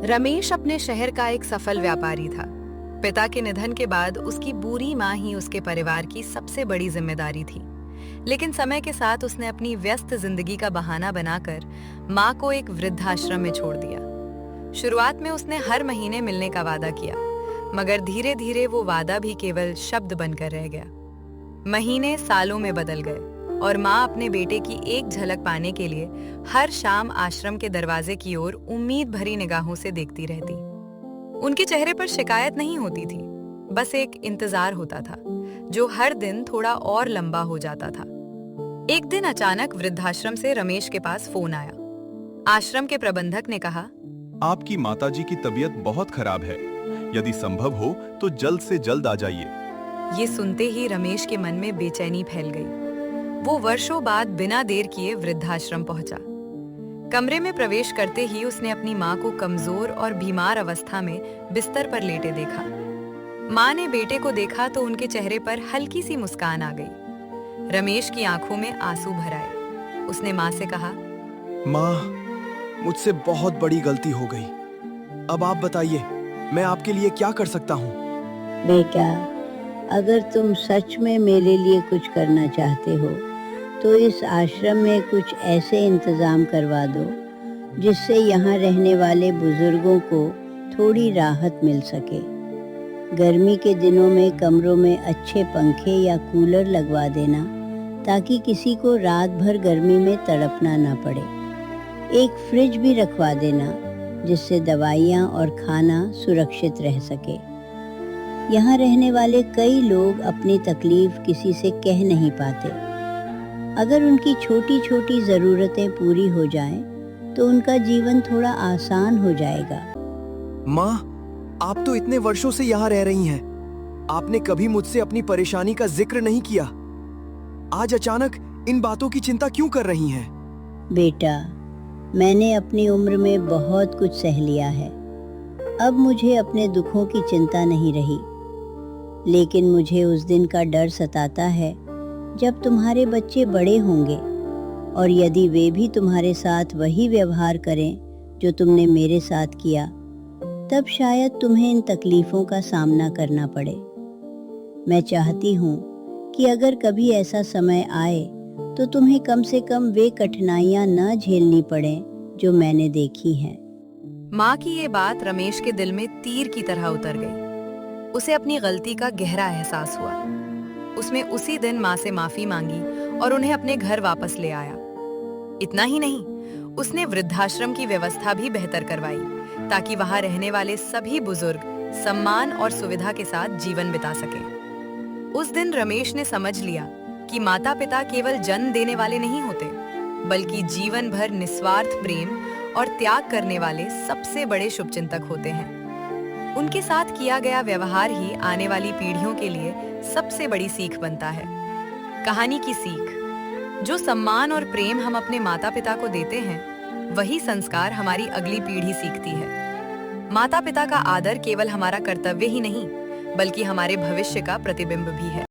रमेश अपने शहर का एक सफल व्यापारी था। पिता के निधन के बाद उसकी बूढ़ी माँ ही उसके परिवार की सबसे बड़ी जिम्मेदारी थी। लेकिन समय के साथ उसने अपनी व्यस्त जिंदगी का बहाना बनाकर माँ को एक वृद्धाश्रम में छोड़ दिया। शुरुआत में उसने हर महीने मिलने का वादा किया, मगर धीरे धीरे वो वादा भी केवल शब्द बनकर रह गया। महीने सालों में बदल गए और माँ अपने बेटे की एक झलक पाने के लिए हर शाम आश्रम के दरवाजे की ओर उम्मीद भरी निगाहों से देखती रहती। उनके चेहरे पर शिकायत नहीं होती थी, बस एक इंतजार होता था जो हर दिन थोड़ा और लंबा हो जाता था। एक दिन अचानक वृद्धाश्रम से रमेश के पास फोन आया। आश्रम के प्रबंधक ने कहा, आपकी माताजी की तबीयत बहुत खराब है, यदि संभव हो तो जल्द से जल्द आ जाइए। ये सुनते ही रमेश के मन में बेचैनी फैल गई। वो वर्षों बाद बिना देर किए वृद्धाश्रम पहुंचा। कमरे में प्रवेश करते ही उसने अपनी माँ को कमजोर और बीमार अवस्था में बिस्तर पर लेटे देखा। माँ ने बेटे को देखा तो उनके चेहरे पर हल्की सी मुस्कान आ गई। रमेश की आंखों में आंसू भर आए। उसने माँ से कहा, माँ, मुझसे बहुत बड़ी गलती हो गई। अब आप बताइए, मैं आपके लिए क्या कर सकता हूँ? बेटा, अगर तुम सच में मेरे लिए कुछ करना चाहते हो तो इस आश्रम में कुछ ऐसे इंतज़ाम करवा दो जिससे यहाँ रहने वाले बुजुर्गों को थोड़ी राहत मिल सके। गर्मी के दिनों में कमरों में अच्छे पंखे या कूलर लगवा देना ताकि किसी को रात भर गर्मी में तड़पना ना पड़े। एक फ्रिज भी रखवा देना जिससे दवाइयाँ और खाना सुरक्षित रह सके। यहाँ रहने वाले कई लोग अपनी तकलीफ किसी से कह नहीं पाते। अगर उनकी छोटी छोटी ज़रूरतें पूरी हो जाएं, तो उनका जीवन थोड़ा आसान हो जाएगा। माँ, आप तो इतने वर्षों से यहाँ रह रही हैं। आपने कभी मुझसे अपनी परेशानी का जिक्र नहीं किया। आज अचानक इन बातों की चिंता क्यों कर रही हैं? बेटा, मैंने अपनी उम्र में बहुत कुछ सह लिया है। अब मुझे अपने दुखों की चिंता नहीं रही। लेकिन मुझे उस दिन का डर सताता है जब तुम्हारे बच्चे बड़े होंगे और यदि वे भी तुम्हारे साथ वही व्यवहार करें जो तुमने मेरे साथ किया, तब शायद तुम्हें इन तकलीफ़ों का सामना करना पड़े। मैं चाहती हूँ कि अगर कभी ऐसा समय आए तो तुम्हें कम से कम वे कठिनाइयाँ न झेलनी पड़ें जो मैंने देखी हैं। माँ की ये बात रमेश के दिल में तीर की तरह उतर गई। उसे अपनी गलती का गहरा एहसास हुआ। उसने उसी दिन माँ से माफी मांगी और उन्हें अपने घर वापस ले आया। इतना ही नहीं, उसने वृद्धाश्रम की व्यवस्था भी बेहतर करवाई ताकि वहां रहने वाले सभी बुजुर्ग सम्मान और सुविधा के साथ जीवन बिता सकें। उस दिन रमेश ने समझ लिया कि माता पिता केवल जन्म देने वाले नहीं होते, बल्कि जीवन भर निस्वार्थ प्रेम और त्याग करने वाले सबसे बड़े शुभचिंतक होते हैं। उनके साथ किया गया व्यवहार ही आने वाली पीढ़ियों के लिए सबसे बड़ी सीख बनता है। कहानी की सीख, जो सम्मान और प्रेम हम अपने माता पिता को देते हैं, वही संस्कार हमारी अगली पीढ़ी सीखती है। माता पिता का आदर केवल हमारा कर्तव्य ही नहीं, बल्कि हमारे भविष्य का प्रतिबिंब भी है।